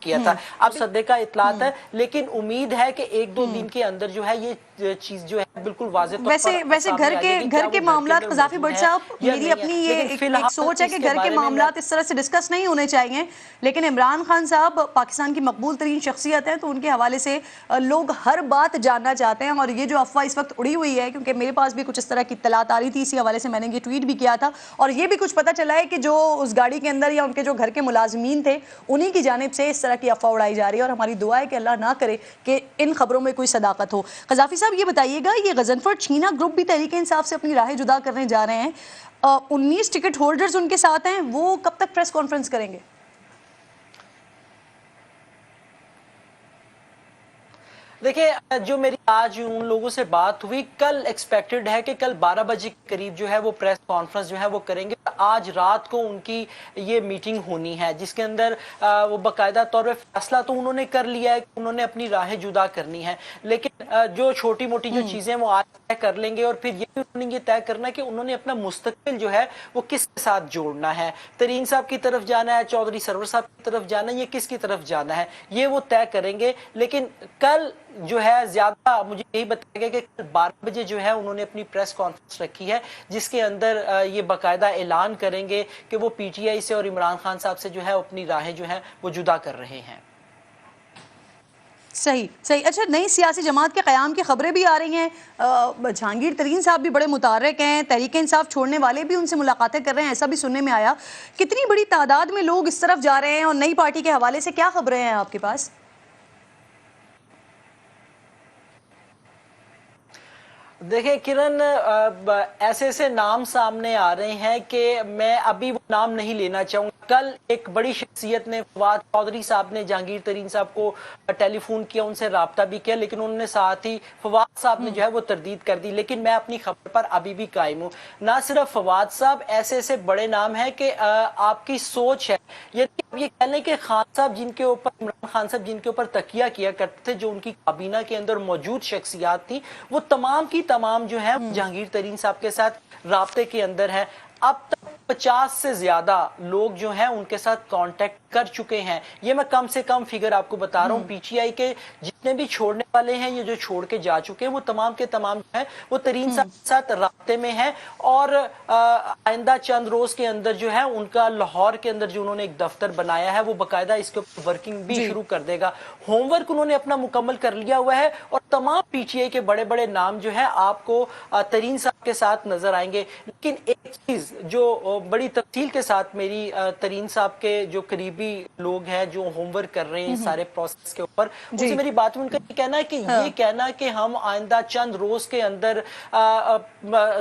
کیا تھا. اب صدے کا اطلاعات ہے, لیکن امید ہے کہ ایک دو دن کے اندر جو ہے یہ چیز جو ہے بالکل واضح طور پر ویسے گھر کے معاملات قذافی بٹ صاحب, میری اپنی یہ ایک سوچ ہے کہ گھر کے معاملات اس طرح سے ڈسکس نہیں ہونے چاہیے, لیکن عمران خان صاحب پاکستان کی مقبول ترین شخصیت ہیں, تو ان کے حوالے سے لوگ ہر بات جاننا چاہتے ہیں. اور یہ جو افواہ اس وقت اڑی ہوئی ہے, کیونکہ میرے پاس بھی کچھ اس طرح کی اطلاعات آ رہی تھی, اسی حوالے سے میں نے یہ ٹویٹ بھی کیا تھا, اور یہ بھی کچھ پتہ چلا ہے کہ جو اس گاڑی کے اندر یا ان کے جو گھر کے ملازمین تھے انہی کی جانب سے اس طرح کی افواہ اڑائی جا رہی ہے, اور ہماری دعا ہے کہ اللہ نہ کرے کہ ان خبروں میں کوئی صداقت ہو. قذافی صاحب یہ بتائیے گا, یہ غضنفر چھینا گروپ بھی تحریک انصاف سے اپنی راہیں جدا کرنے جا رہے ہیں, 19 ٹکٹ ہولڈرز ان کے ساتھ ہیں, وہ کب تک پریس کانفرنس کریں گے؟ دیکھیں, جو میری آج ان لوگوں سے بات ہوئی, کل ایکسپیکٹڈ ہے کہ کل 12 بجے کے قریب جو ہے وہ پریس کانفرنس جو ہے وہ کریں گے. آج رات کو ان کی یہ میٹنگ ہونی ہے, جس کے اندر وہ باقاعدہ طور پہ فیصلہ تو انہوں نے کر لیا ہے کہ انہوں نے اپنی راہیں جدا کرنی ہے, لیکن جو چھوٹی موٹی جو چیزیں وہ آج طے کر لیں گے, اور پھر یہ بھی انہوں نے یہ طے کرنا ہے کہ انہوں نے اپنا مستقبل جو ہے وہ کس کے ساتھ جوڑنا ہے. ترین صاحب کی طرف جانا ہے, چودھری سرور صاحب کی طرف جانا ہے, یہ کس کی طرف جانا ہے, یہ وہ طے کریں گے. لیکن کل جو ہے زیادہ مجھے یہی بتایا گیا کہ 12 بجے جو ہے انہوں نے اپنی پریس کانفرنس رکھی ہے, جس کے اندر یہ باقاعدہ اعلان کریں گے کہ وہ پی ٹی آئی سے اور عمران خان صاحب سے جو ہے اپنی راہیں جو ہیں وہ جدا کر رہے ہیں. صحیح. اچھا, نئی سیاسی جماعت کے قیام کی خبریں بھی آ رہی ہیں, جہانگیر ترین صاحب بھی بڑے متحرک ہیں, تحریک انصاف چھوڑنے والے بھی ان سے ملاقاتیں کر رہے ہیں, ایسا بھی سننے میں آیا. کتنی بڑی تعداد میں لوگ اس طرف جا رہے ہیں, اور نئی پارٹی کے حوالے سے کیا خبریں ہیں آپ کے پاس؟ دیکھیں کرن, ایسے نام سامنے آ رہے ہیں کہ میں ابھی وہ نام نہیں لینا چاہوں گا. کل ایک بڑی شخصیت نے, فواد چودھری صاحب نے جہانگیر ترین صاحب کو ٹیلی فون کیا, ان سے رابطہ بھی کیا, لیکن انہوں نے ساتھ ہی فواد صاحب نے جو ہے وہ تردید کر دی. لیکن میں اپنی خبر پر ابھی بھی قائم ہوں. نہ صرف فواد صاحب, ایسے بڑے نام ہیں کہ آپ کی سوچ ہے, یہ کہہ لیں کہ خان صاحب جن کے اوپر, عمران خان صاحب جن کے اوپر تکیہ کیا کرتے تھے, جو ان کی کابینہ کے اندر موجود شخصیات تھی, وہ تمام کی تمام جو ہے جہانگیر ترین صاحب کے ساتھ رابطے کے اندر ہیں. اب تک 50 سے زیادہ لوگ جو ہیں ان کے ساتھ کانٹیکٹ کر چکے ہیں. یہ میں کم سے کم فگر آپ کو بتا رہا ہوں. پی ٹی آئی کے جتنے بھی چھوڑنے والے ہیں, یہ جو چھوڑ کے جا چکے ہیں, وہ تمام کے تمام جو ہیں وہ ترین صاحب کے ساتھ رابطے میں ہیں, اور آئندہ چند روز کے اندر جو ہے ان کا لاہور کے اندر جو انہوں نے ایک دفتر بنایا ہے, وہ باقاعدہ اس کے اوپر ورکنگ بھی شروع کر دے گا. ہوم ورک انہوں نے اپنا مکمل کر لیا ہوا ہے, اور تمام پی ٹی آئی کے بڑے بڑے نام جو ہے آپ کو ترین صاحب کے ساتھ نظر آئیں گے. لیکن ایک چیز جو بڑی تفصیل کے ساتھ میری ترین صاحب کے جو قریبی لوگ ہیں جو ہوم ورک کر رہے ہیں سارے پروسیس کے اوپر, ان سے میری بات میں ان کا یہ کہنا ہے کہ یہ کہنا کہ ہم آئندہ چند روز کے اندر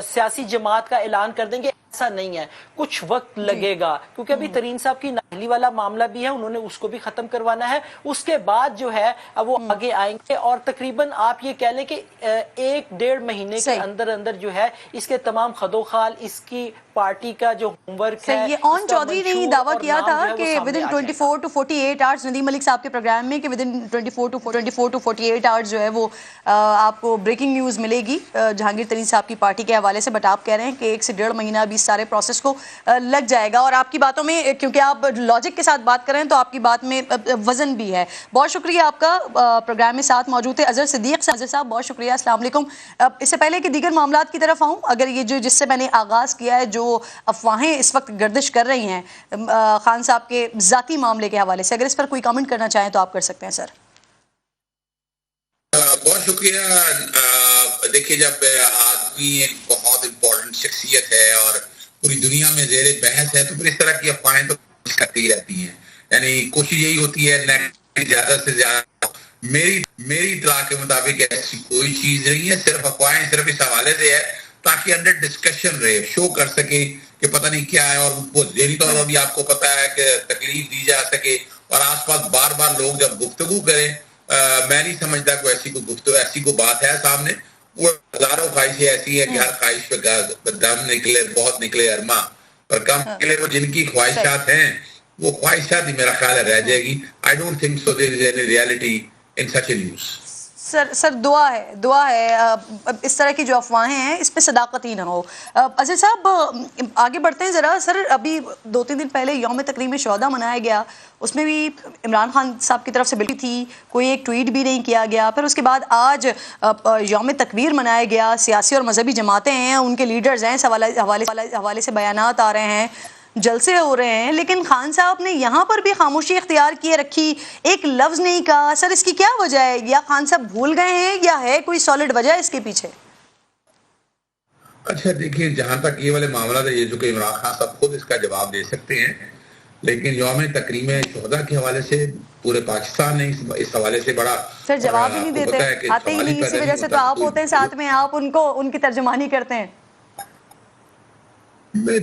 سیاسی جماعت کا اعلان کر دیں گے, ایسا نہیں ہے. کچھ وقت لگے گا, کیونکہ ابھی ترین صاحب کی نااہلی والا معاملہ بھی ہے, انہوں نے اس کو بھی ختم کروانا ہے. اس کے بعد جو ہے وہ آگے آئیں گے, اور تقریباً آپ یہ کہہ لیں کہ 1-1.5 مہینے کے اندر اندر جو ہے اس کے تمام خدوخال, اس کی پارٹی کا جو ہوم ورک ہے. یہ اون چودھری نے ہی دعویٰ کیا تھا کہ ودن 24 to 48 hours, ندیم ملک صاحب کے پروگرام میں, کہ ودن 24 to 48 hours جو ہے وہ آپ کو بریکنگ نیوز ملے گی جہانگیر ترین صاحب کی پارٹی کے حوالے سے. بٹ آپ کہہ رہے ہیں کہ 1 سے 1.5 مہینہ بھی اس سارے پروسیس کو لگ جائے گا, اور آپ کی باتوں میں, کیونکہ آپ لاجک کے ساتھ بات کر رہے ہیں, تو آپ کی بات میں وزن بھی ہے. بہت شکریہ آپ کا, پروگرام میں ساتھ موجود تھے اظہر صدیق صاحب, بہت شکریہ. السلام علیکم. اس سے پہلے کہ دیگر معاملات کی طرف آؤں, اگر یہ جو جس سے میں نے آغاز کیا ہے, جو افواہیں اس وقت گردش کر رہی ہیں خان صاحب کے ذاتی معاملے کے حوالے سے, اگر اس پر کوئی کامنٹ کرنا چاہیں تو آپ کر سکتے ہیں سر. بہت شکریہ. دیکھیے, جب آدمی ایک بہت امپورٹنٹ شخصیت ہے اور پوری دنیا میں زیر بحث ہے, تو پھر اس طرح کی افواہیں تو کرتی رہتی ہیں. یعنی کوشش یہی ہوتی ہے زیادہ سے زیادہ. میری اطلاع کے مطابق ایسی کوئی چیز نہیں ہے, صرف افواہیں صرف اس حوالے سے ہے تاکہ انڈر ڈسکشن رہے, شو کر سکے کہ پتہ نہیں کیا ہے, اور وہ ذہنی طور پر بھی آپ کو پتہ ہے کہ تکلیف دی جا سکے, اور آس پاس بار بار لوگ جب گفتگو کریں, میں نہیں سمجھتا کوئی ایسی کوئی گفتگو, ایسی کوئی بات ہے سامنے. وہ ہزاروں خواہشیں ایسی ہے کہ ہر خواہش پہ دم نکلے, بہت نکلے ارما, پر کم نکلے. وہ جن کی خواہشات ہیں وہ خواہشات ہی میرا خیال ہے رہ جائے گی. I don't think so there is any reality in such a news. سر دعا ہے اس طرح کی جو افواہیں ہیں اس پہ صداقت ہی نہ ہو. اظہر صاحب آگے بڑھتے ہیں ذرا. سر ابھی 2-3 دن پہلے یوم تکریم شہداء منایا گیا, اس میں بھی عمران خان صاحب کی طرف سے بالکل تھی, کوئی ایک ٹویٹ بھی نہیں کیا گیا. پھر اس کے بعد آج یوم تکبیر منایا گیا, سیاسی اور مذہبی جماعتیں ہیں, ان کے لیڈرز ہیں, اس حوالے سے بیانات آ رہے ہیں, جلسے ہو رہے ہیں, لیکن خان صاحب نے یہاں پر بھی خاموشی اختیار کیے رکھی, ایک لفظ نہیں کہا. سر اس کی کیا وجہ ہے؟ یا خان صاحب بھول گئے ہیں یا ہے کوئی سالڈ وجہ اس کے پیچھے؟ اچھا دیکھیے, جہاں تک یہ والے معاملات ہے, یہ جو کہ عمران خان صاحب خود اس کا جواب دے سکتے ہیں, لیکن یوم تکریم شہداء کے حوالے سے پورے پاکستان نے اس حوالے سے بڑا سر جواب ہی نہیں دیتے, آتے ہی نہیں, اسی وجہ سے تو آپ ہوتے ہیں ساتھ میں, آپ ان کی ترجمانی کرتے ہیں.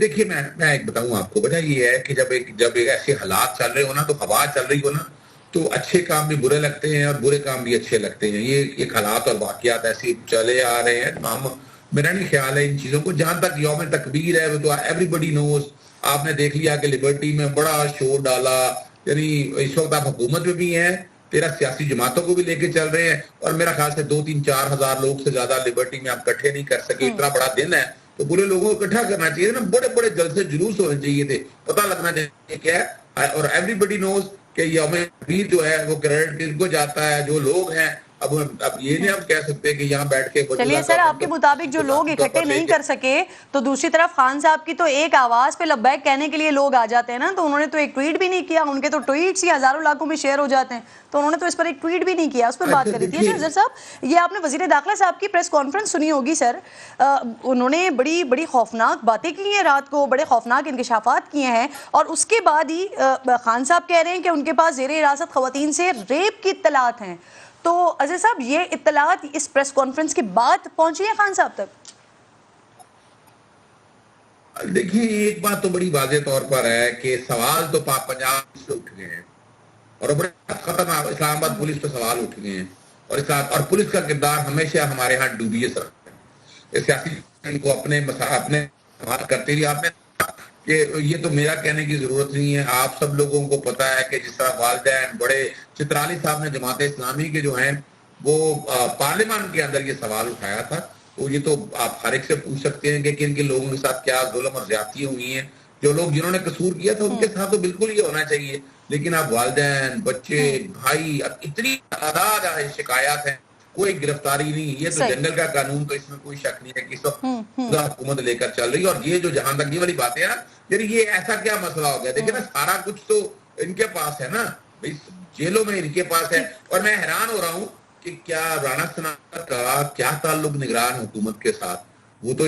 دیکھیے میں ایک بتاؤں آپ کو, وجہ یہ ہے کہ جب ایسے حالات چل رہے ہو نا, تو ہوا چل رہی ہو نا, تو اچھے کام بھی برے لگتے ہیں اور برے کام بھی اچھے لگتے ہیں. یہ ایک حالات اور واقعات ایسے چلے آ رہے ہیں. میرا نہیں خیال ہے ان چیزوں کو. جہاں تک یوم تکبیر ہے, وہ تو ایوری بڈی نوز, آپ نے دیکھ لیا کہ لبرٹی میں بڑا شور ڈالا, یعنی اس وقت آپ حکومت میں بھی ہیں, 13 سیاسی جماعتوں کو بھی لے کے چل رہے ہیں, اور میرا خیال سے 2-3-4 ہزار لوگ سے زیادہ لبرٹی میں آپ اکٹھے نہیں کر سکے. اتنا بڑا دن ہے, تو برے لوگوں کو اکٹھا کرنا چاہیے نا, بڑے بڑے جلسے جلوس ہونے چاہیے تھے, پتہ لگنا چاہیے کیا ہے. اور ایوری بڈی نوز کہ یوم تکبیر جو ہے وہ کریڈٹ کن کو جاتا ہے, جو لوگ ہیں. اب یہ نہیں ہم کہہ سکتے کہ یہاں بیٹھ کے, چلیے سر آپ کے مطابق جو لوگ اکٹھے نہیں کر سکے, تو دوسری طرف خان صاحب کی تو ایک آواز پہ لبیک کہنے کے لیے لوگ آ جاتے ہیں نا, تو انہوں نے تو ایک ٹویٹ بھی نہیں کیا. ان کے تو ٹویٹس ہی ہزاروں لاکھوں میں شیئر ہو جاتے ہیں, تو انہوں نے تو اس پر ایک ٹویٹ بھی نہیں کیا, اس پر بات کری تھی. اظہر صاحب یہ آپ نے وزیر داخلہ صاحب کی پریس کانفرنس سنی ہوگی سر, انہوں نے بڑی بڑی خوفناک باتیں کی ہیں رات کو, بڑے خوفناک انکشافات کیے ہیں, اور اس کے بعد ہی خان صاحب کہہ رہے ہیں کہ ان کے پاس زیر حراست خواتین سے ریپ کی اطلاعات ہیں. تو اظہر صاحب یہ اطلاعات اس پریس کانفرنس کے بعد پہنچی ہیں خان صاحب تک؟ دیکھیں ایک بات تو بڑی واضح طور پر ہے کہ سوال تو پاک پنجاب سے اٹھ گئے ہیں, اور بڑے خطرناک اسلام آباد پولیس پہ سوال اٹھ گئے ہیں, اور پولیس کا کردار ہمیشہ ہمارے ہاں ڈوبیس رہا ہے. سیاسی ان کو اپنے بات کرتے ہوئے آپ نے کہ یہ تو میرا کہنے کی ضرورت نہیں ہے, آپ سب لوگوں کو پتا ہے کہ جس طرح والدین بڑے چترالی صاحب نے جماعت اسلامی کے جو ہیں وہ پارلیمان کے اندر یہ سوال اٹھایا تھا, تو یہ تو آپ ہر ایک سے پوچھ سکتے ہیں کہ کن کن لوگوں کے ساتھ کیا ظلم اور زیادتی ہوئی ہیں. جو لوگ جنہوں نے قصور کیا تھا ان کے ساتھ تو بالکل یہ ہونا چاہیے, لیکن آپ والدین, بچے, بھائی, اتنی تعداد شکایات ہیں, کوئی گرفتاری نہیں. یہ تو جنگل کا قانون, تو اس میں کوئی شک نہیں ہے کہ اس وقت حکومت لے کر چل رہی ہے. اور یہ جو جہاں تک یہ والی باتیں ہیں نا, یعنی یہ ایسا کیا مسئلہ ہو گیا, دیکھیں نا سارا کچھ تو ان کے پاس ہے نا, جیلوں میں ان کے پاس ہے. اور میں حیران ہو رہا ہوں کہ کیا رانا ثناء کا کیا تعلق نگران حکومت کے ساتھ, وہ تو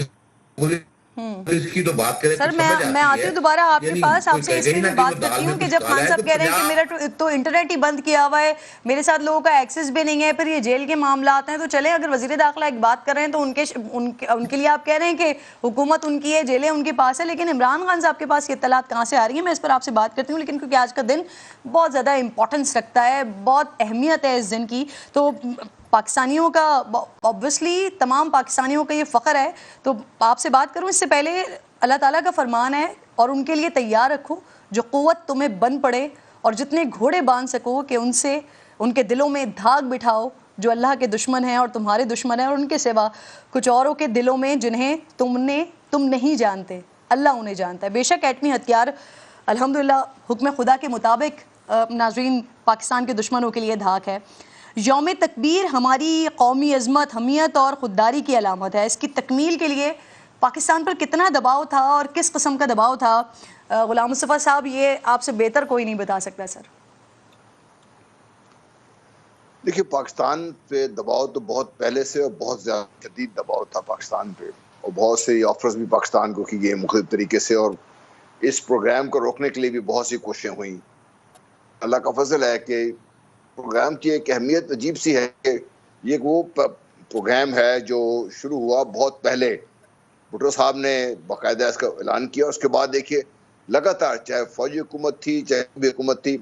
اس کی تو بات کرے. سر میں آتی ہوں دوبارہ آپ کے پاس, آپ سے اس لیے بات کرتی ہوں کہ جب خان صاحب کہہ رہے ہیں کہ میرا تو انٹرنیٹ ہی بند کیا ہوا ہے, میرے ساتھ لوگوں کا ایکسس بھی نہیں ہے, پھر یہ جیل کے معاملات ہیں, تو چلیں اگر وزیر داخلہ ایک بات کر رہے ہیں تو ان کے لیے آپ کہہ رہے ہیں کہ حکومت ان کی ہے, جیلیں ان کے پاس ہے, لیکن عمران خان صاحب کے پاس یہ اطلاعات کہاں سے آ رہی ہیں؟ میں اس پر آپ سے بات کرتی ہوں, لیکن کیونکہ آج کا دن بہت زیادہ امپورٹنس رکھتا ہے, بہت اہمیت ہے اس دن کی, تو پاکستانیوں کا obviously تمام پاکستانیوں کا یہ فخر ہے, تو آپ سے بات کروں اس سے پہلے اللہ تعالیٰ کا فرمان ہے, اور ان کے لیے تیار رکھو جو قوت تمہیں بن پڑے, اور جتنے گھوڑے باندھ سکو کہ ان کے دلوں میں دھاگ بٹھاؤ جو اللہ کے دشمن ہیں اور تمہارے دشمن ہیں, اور ان کے سوا کچھ اوروں کے دلوں میں جنہیں تم نہیں جانتے, اللہ انہیں جانتا ہے. بے شک ایٹمی ہتھیار الحمدللہ حکم خدا کے مطابق ناظرین پاکستان کے دشمنوں کے لیے دھاک ہے. یوم تکبیر ہماری قومی عظمت, حمیت اور خودداری کی علامت ہے. اس کی تکمیل کے لیے پاکستان پر کتنا دباؤ تھا اور کس قسم کا دباؤ تھا, غلام مصطفیٰ صاحب یہ آپ سے بہتر کوئی نہیں بتا سکتا. سر دیکھیے پاکستان پہ دباؤ تو بہت پہلے سے اور بہت زیادہ شدید دباؤ تھا پاکستان پہ, اور بہت سے آفرز بھی پاکستان کو کی گئے مختلف طریقے سے, اور اس پروگرام کو روکنے کے لیے بھی بہت سی کوششیں ہوئیں. اللہ کا فضل ہے کہ پروگرام کی ایک اہمیت عجیب سی ہے کہ یہ وہ پروگرام ہے جو شروع ہوا بہت پہلے, بھٹو صاحب نے باقاعدہ اس کا اعلان کیا, اس کے بعد دیکھیے لگاتار چاہے فوجی حکومت تھی چاہے بھی حکومت تھی,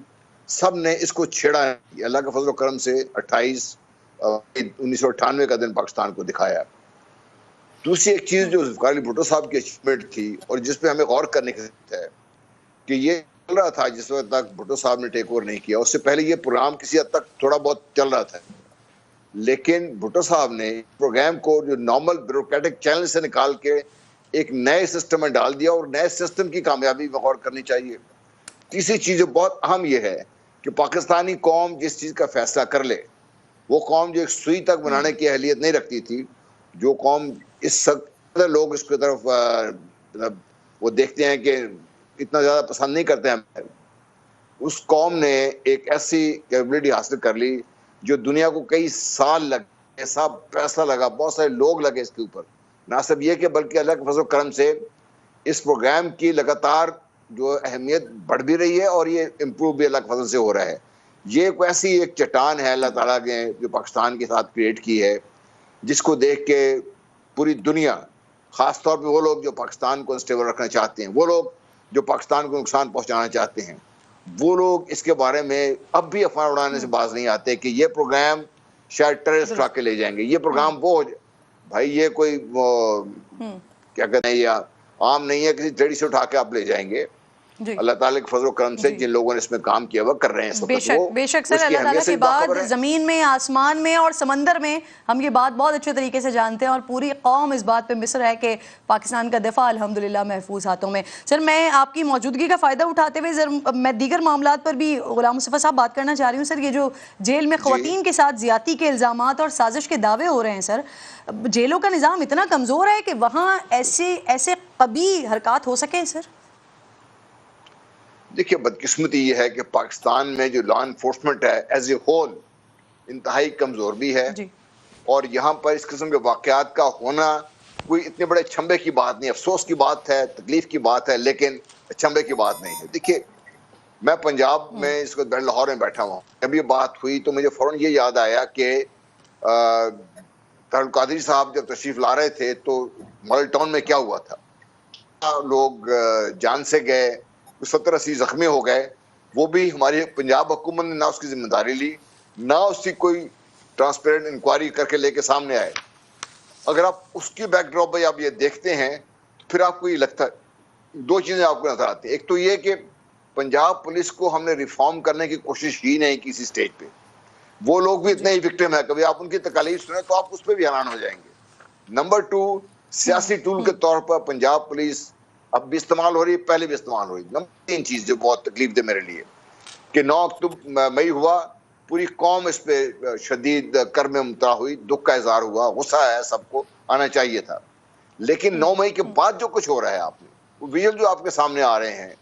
سب نے اس کو چھیڑا ہے. اللہ کے فضل و کرم سے 1998 کا دن پاکستان کو دکھایا. دوسری ایک چیز جو ذوالفقار علی بھٹو صاحب کی اچیومنٹ تھی اور جس پہ ہمیں غور کرنے کی ضرورت ہے کہ یہ چل رہا تھا جس وقت تک بھٹو صاحب نے ٹیک اوور نہیں کیا, اس سے پہلے یہ پروگرام کسی حد تک تھوڑا بہت چل رہا تھا, لیکن بھٹو صاحب نے پروگرام کو جو نارمل بیوروکریٹک چینل سے نکال کے ایک نئے سسٹم میں ڈال دیا, اور نئے سسٹم کی کامیابی میں غور کرنی چاہیے. تیسری چیز جو بہت اہم یہ ہے کہ پاکستانی قوم جس چیز کا فیصلہ کر لے, وہ قوم جو ایک سوئی تک بنانے کی اہلیت نہیں رکھتی تھی, جو قوم اس لوگ اس کی طرف وہ دیکھتے ہیں کہ اتنا زیادہ پسند نہیں کرتے ہیں, اس قوم نے ایک ایسی کیپبلٹی حاصل کر لی جو دنیا کو کئی سال لگے, ایسا پیسہ لگا, بہت سارے لوگ لگے اس کے اوپر. نہ صرف یہ کہ بلکہ اللہ کے فضل و کرم سے اس پروگرام کی لگاتار جو اہمیت بڑھ بھی رہی ہے, اور یہ امپروو بھی اللہ کے فضل سے ہو رہا ہے. یہ ایک ایسی ایک چٹان ہے اللہ تعالیٰ نے جو پاکستان کے ساتھ کریٹ کی ہے, جس کو دیکھ کے پوری دنیا, خاص طور پہ وہ لوگ جو پاکستان کو انسٹیبل رکھنا چاہتے ہیں, وہ لوگ جو پاکستان کو نقصان پہنچانا چاہتے ہیں, وہ لوگ اس کے بارے میں اب بھی افواہ اڑانے سے باز نہیں آتے کہ یہ پروگرام شاید ٹیررسٹ اٹھا کے لے جائیں گے. یہ پروگرام وہ بھائی یہ کوئی کیا کہتے ہیں, یا عام نہیں ہے کسی ٹریڈی سے اٹھا کے آپ لے جائیں گے. اللہ تعالیٰ کے فضل و کرم سے جن لوگوں نے اس میں کام کیا وہ کر رہے ہیں. بے شک سر, اللہ تعالیٰ کی بات زمین میں, آسمان میں اور سمندر میں, ہم یہ بات بہت اچھے طریقے سے جانتے ہیں, اور پوری قوم اس بات پہ مصر ہے کہ پاکستان کا دفاع الحمدللہ محفوظ ہاتھوں میں. سر میں آپ کی موجودگی کا فائدہ اٹھاتے ہوئے میں دیگر معاملات پر بھی غلام مصطفیٰ صاحب بات کرنا چاہ رہی ہوں. سر یہ جو جیل میں خواتین کے ساتھ زیادتی کے الزامات اور سازش کے دعوے ہو رہے ہیں, سر جیلوں کا نظام اتنا کمزور ہے کہ وہاں ایسے قبیح حرکات ہو سکیں؟ سر دیکھیے, بدقسمتی یہ ہے کہ پاکستان میں جو لا انفورسمنٹ ہے ایز اے ہول انتہائی کمزور بھی ہے, اور یہاں پر اس قسم کے واقعات کا ہونا کوئی اتنے بڑے چھمبے کی بات نہیں. افسوس کی بات ہے, تکلیف کی بات ہے, لیکن چھمبے کی بات نہیں ہے. دیکھیے میں پنجاب میں اس وقت لاہور میں بیٹھا ہوں, جب یہ بات ہوئی تو مجھے فوراً یہ یاد آیا کہ طاہر القادری صاحب جب تشریف لا رہے تھے تو ماڈل ٹاؤن میں کیا ہوا تھا, لوگ جان سے گئے, 70-80 زخمی ہو گئے. وہ بھی ہماری پنجاب حکومت نے نہ اس کی ذمہ داری لی, نہ اس کی کوئی ٹرانسپیرنٹ انکوائری کر کے لے کے سامنے آئے. اگر آپ اس کی بیک ڈراپ پہ آپ یہ دیکھتے ہیں تو پھر آپ کو یہ لگتا ہے, دو چیزیں آپ کو نظر آتی ہیں. ایک تو یہ کہ پنجاب پولیس کو ہم نے ریفارم کرنے کی کوشش ہی نہیں کسی سٹیج پہ. وہ لوگ بھی اتنے ہی وکٹم ہیں, کبھی آپ ان کی تکالیف سنیں تو آپ اس پہ بھی حیران ہو جائیں گے. نمبر 2, سیاسی ٹول کے طور پر پنجاب پولیس اب بھی استعمال ہو رہی ہے, پہلے بھی استعمال ہو رہی ہے. نمبر 3 چیز جو بہت تکلیف دہ میرے لیے کہ 9 اکتوبر مئی ہوا, پوری قوم اس پہ شدید کرب میں مبتلا ہوئی, دکھ کا اظہار ہوا, غصہ ہے, سب کو آنا چاہیے تھا. لیکن 9 مئی کے بعد جو کچھ ہو رہا ہے, آپ نے وہ ویژول جو آپ کے سامنے آ رہے ہیں,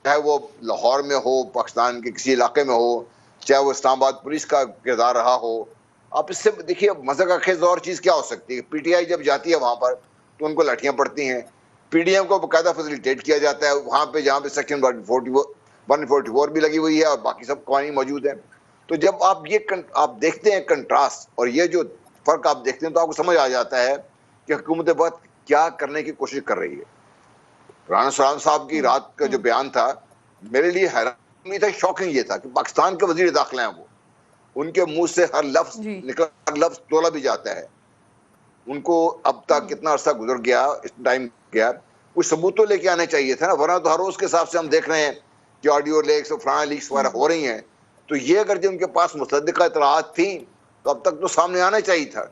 چاہے وہ لاہور میں ہو, پاکستان کے کسی علاقے میں ہو, چاہے وہ اسلام آباد پولیس کا کردار رہا ہو, آپ اس سے دیکھیے مزہ کا خیز اور چیز کیا ہو سکتی ہے. پی ٹی آئی جب جاتی ہے وہاں پر تو ان کو لاٹھیاں پڑتی ہیں, پی ڈی ایم کو باقاعدہ فیسیلیٹیٹ کیا جاتا ہے وہاں پہ جہاں پہ سیکشن 144 بھی لگی ہوئی ہے اور باقی سب قوانین موجود ہیں. تو جب آپ دیکھتے ہیں کنٹراسٹ اور یہ جو فرق آپ دیکھتے ہیں تو آپ کو سمجھ آ جاتا ہے کہ حکومت وقت کیا کرنے کی کوشش کر رہی ہے. رانا سلام صاحب کی رات کا جو بیان تھا میرے لیے حیران تھا, شاکنگ یہ تھا کہ پاکستان کے وزیر داخلہ ہیں, وہ ان کے منہ سے ہر لفظ نکل, ہر لفظ تولا بھی جاتا ہے. ان کو اب تک کتنا عرصہ گزر گیا, اس ٹائم گیا, کچھ ثبوت تو لے کے آنے چاہیے تھا نا, ورنہ تو ہر روز کے حساب سے ہم دیکھ رہے ہیں کہ آڈیو لیکس اور فلانا لیکس وغیرہ ہو رہی ہیں. تو یہ اگر جو ان کے پاس مصدقہ اطلاعات تھیں تو اب تک تو سامنے آنا چاہیے تھا.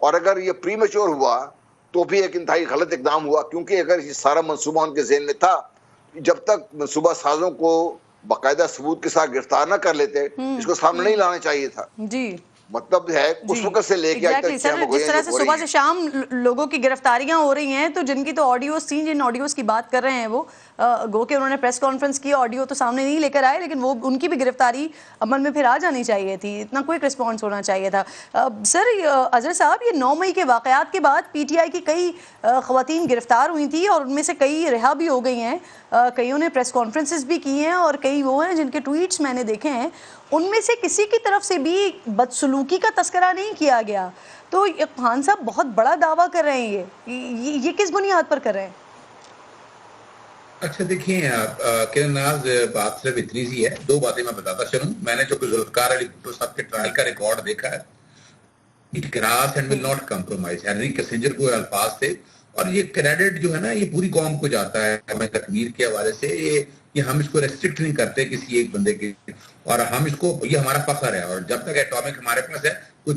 اور اگر یہ پری میچور ہوا تو بھی ایک انتہائی غلط اقدام ہوا, کیونکہ اگر یہ سارا منصوبہ ان کے ذہن میں تھا, جب تک منصوبہ سازوں کو باقاعدہ ثبوت کے ساتھ گرفتار نہ کر لیتے اس کو سامنے نہیں لانا چاہیے تھا. جی مطلب ہے اس وقت سے لے کے آج تک سر جس طرح سے صبح سے شام لوگوں کی گرفتاریاں ہو رہی ہیں, تو جن کی تو آڈیوز تھیں, جن آڈیوز کی بات کر رہے ہیں وہ گو کہ انہوں نے پریس کانفرنس کی, آڈیو تو سامنے نہیں لے کر آئے, لیکن وہ ان کی بھی گرفتاری عمل میں پھر آ جانی چاہیے تھی, اتنا کوئک رسپانس ہونا چاہیے تھا. سر اظہر صاحب, یہ 9 مئی کے واقعات کے بعد پی ٹی آئی کی کئی خواتین گرفتار ہوئی تھیں اور ان میں سے کئی رہا بھی ہو گئی ہیں, کئیوں نے پریس کانفرنسز بھی کی ہیں, اور کئی وہ ہیں جن کے ٹویٹس میں نے دیکھے ہیں, ان میں سے کسی کی طرف سے بھی بدسلوکی کا تذکرہ نہیں کیا گیا. تو خان صاحب بہت بڑا دعویٰ کر رہے ہیں, یہ کس بنیاد پر کر رہے ہیں؟ اچھا دیکھیں کرن ناز, بات صرف اتنی سی ہے, 2 باتیں میں بتاتا چلوں. میں نے جو ذوالفقار علی بھٹو صاحب کے ٹرائل کا ریکارڈ دیکھا ہے, it cross and will not compromise, Henry Kissinger کو الفاظ تھے, اور یہ کریڈٹ جو ہے نا یہ پوری قوم کو جاتا ہے. ہمیں تکبیر کے حوالے سے یہ ہم اس کو ریسٹرکٹ نہیں کرتے کسی ایک بندے کے, اور ہم اس کو, یہ ہمارا فخر ہے, اور جب تک ایٹامک ہمارے پاس ہے کوئی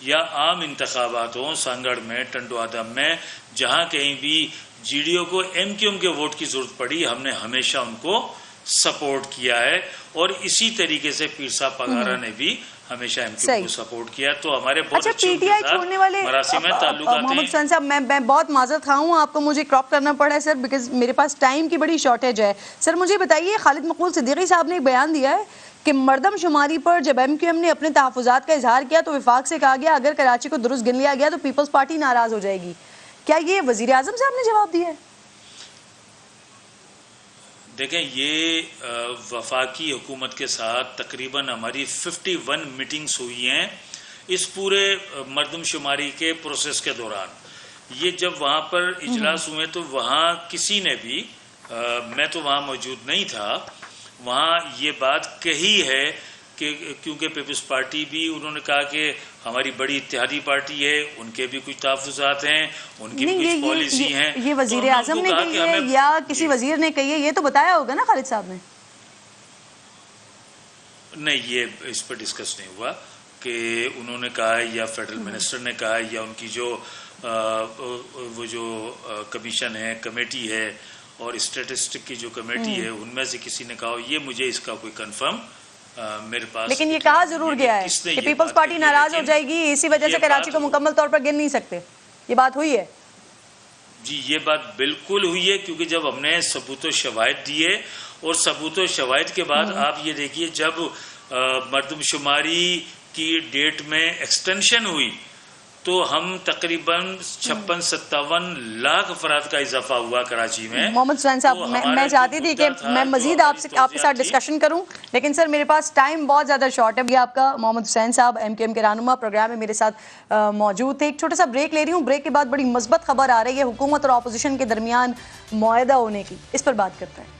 یا عام انتخابات ہوں سانگڑ میں، ٹنڈوادہ میں، جہاں کہیں بھی جی ڈی او کو ایم کیو ایم کے ووٹ کی ضرورت پڑی، ہم نے ہمیشہ ان کو سپورٹ کیا ہے، اور اسی طریقے سے پیر صاحب پگارا نے بھی ہمیشہ ایم کیو ایم کو سپورٹ کیا. تو ہمارے بہت اچھا پی ٹی آئی چھوڑنے والے محمد حسین صاحب، میں بہت معذرت خواہ ہوں، آپ کو مجھے کراپ کرنا پڑا ہے سر، بیکاز میرے پاس ٹائم کی بڑی شارٹیج ہے. سر مجھے بتائیے، خالد مقبول صدیقی صاحب نے ایک بیان دیا ہے کہ مردم شماری پر جب ایم کیو ایم نے اپنے تحفظات کا اظہار کیا تو وفاق سے کہا گیا اگر کراچی کو درست گن لیا گیا تو پیپلز پارٹی ناراض ہو جائے گی. کیا یہ وزیر اعظم صاحب نے جواب دیا ہے؟ دیکھیں، یہ وفاقی حکومت کے ساتھ تقریباً ہماری 51 میٹنگز ہوئی ہیں اس پورے مردم شماری کے پروسیس کے دوران. یہ جب وہاں پر اجلاس ہوئے تو وہاں کسی نے بھی، میں تو وہاں موجود نہیں تھا، وہاں یہ بات کہی ہے کہ کیونکہ پیپلز پارٹی بھی انہوں نے کہا کہ ہماری بڑی اتحادی پارٹی ہے، ان کے بھی کچھ تحفظات ہیں، ان کی بھی کچھ پالیسی ہیں. یہ وزیر اعظم نے کہی ہے یا کسی وزیر نے کہی ہے؟ یہ تو بتایا ہوگا نا خالد صاحب نے. نہیں، یہ اس پر ڈسکس نہیں ہوا کہ انہوں نے کہا ہے یا فیڈرل منسٹر نے کہا ہے یا ان کی جو وہ جو کمیشن ہے، کمیٹی ہے، اور اسٹیٹسٹک کی جو کمیٹی ہے، ان میں سے کسی نے کہا ہو. یہ مجھے اس کا کوئی کنفرم میرے پاس، لیکن یہ کہا ضرور گیا ہے کہ پیپلز پارٹی ناراض ہو جائے گی، اسی وجہ سے کراچی کو مکمل طور پر گن نہیں سکتے. یہ بات ہوئی ہے؟ جی یہ بات بالکل ہوئی ہے، کیونکہ جب ہم نے ثبوت و شواہد دیے، اور ثبوت و شواہد کے بعد آپ یہ دیکھیے جب مردم شماری کی ڈیٹ میں ایکسٹینشن ہوئی تو ہم تقریباً 56-57 لاکھ افراد کا اضافہ ہوا کراچی میں. محمد حسین صاحب، میں چاہتی تھی کہ میں مزید آپ کے ساتھ ڈسکشن کروں، لیکن سر میرے پاس ٹائم بہت زیادہ شارٹ ہے. آپ کا محمد حسین صاحب ایم کیو ایم کے رہنما پروگرام میں میرے ساتھ موجود تھے. ایک چھوٹا سا بریک لے رہی ہوں، بریک کے بعد بڑی مثبت خبر آ رہی ہے حکومت اور اپوزیشن کے درمیان معاہدہ ہونے کی، اس پر بات کرتے ہیں.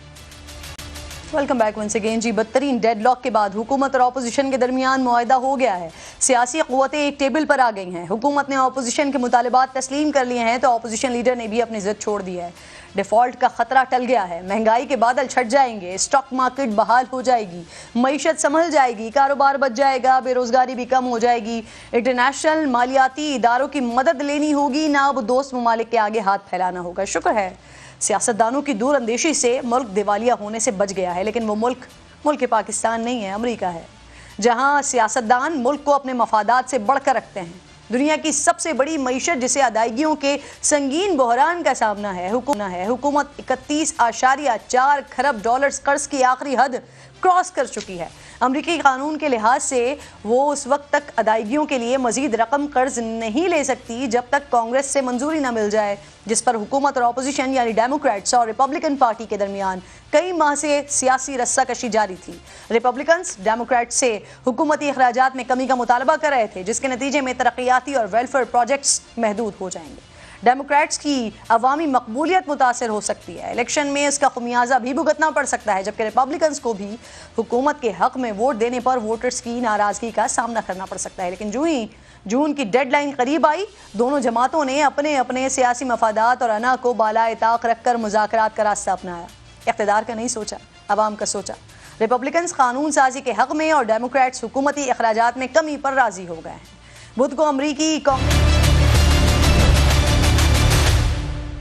Welcome back once again. جی، بدترین ڈیڈ لاک کے بعد حکومت اور اپوزیشن کے درمیان معاہدہ ہو گیا ہے. سیاسی قوتیں ایک ٹیبل پر آ گئی ہیں. حکومت نے اپوزیشن کے مطالبات تسلیم کر لیے ہیں تو اپوزیشن لیڈر نے بھی اپنی ضد چھوڑ دی ہے. ڈیفالٹ کا خطرہ ٹل گیا ہے، مہنگائی کے بادل چھٹ جائیں گے، اسٹاک مارکیٹ بحال ہو جائے گی، معیشت سنبھل جائے گی، کاروبار بچ جائے گا، بے روزگاری بھی کم ہو جائے گی. انٹرنیشنل مالیاتی اداروں کی مدد لینی ہوگی، نہ اب دوست ممالک کے آگے ہاتھ پھیلانا ہوگا. شکر ہے سیاستدانوں کی دور اندیشی سے ملک دیوالیہ ہونے سے بچ گیا ہے، لیکن وہ ملک پاکستان نہیں ہے، امریکہ ہے، جہاں سیاستدان ملک کو اپنے مفادات سے بڑھ کر رکھتے ہیں. دنیا کی سب سے بڑی معیشت جسے ادائیگیوں کے سنگین بحران کا سامنا ہے، حکومت 31.4 کھرب ڈالرز قرض کی آخری حد کراس کر چکی ہے. امریکی قانون کے لحاظ سے وہ اس وقت تک ادائیگیوں کے لیے مزید رقم قرض نہیں لے سکتی جب تک کانگریس سے منظوری نہ مل جائے، جس پر حکومت اور اپوزیشن یعنی ڈیموکریٹس اور ریپبلکن پارٹی کے درمیان کئی ماہ سے سیاسی رسہ کشی جاری تھی. ریپبلکنز ڈیموکریٹس سے حکومتی اخراجات میں کمی کا مطالبہ کر رہے تھے، جس کے نتیجے میں ترقیاتی اور ویلفیئر پروجیکٹس محدود ہو جائیں گے. ڈیموکریٹس کی عوامی مقبولیت متاثر ہو سکتی ہے، الیکشن میں اس کا خمیازہ بھی بھگتنا پڑ سکتا ہے، جبکہ ریپبلکنز کو بھی حکومت کے حق میں ووٹ دینے پر ووٹرز کی ناراضگی کا سامنا کرنا پڑ سکتا ہے. لیکن جو ہی جون کی ڈیڈ لائن قریب آئی، دونوں جماعتوں نے اپنے اپنے سیاسی مفادات اور انا کو بالائے طاق رکھ کر مذاکرات کا راستہ اپنایا. اقتدار کا نہیں سوچا، عوام کا سوچا. ریپبلکنز قانون سازی کے حق میں اور ڈیموکریٹس حکومتی اخراجات میں کمی پر راضی ہو گئے ہیں. بدھ کو امریکی کانگریس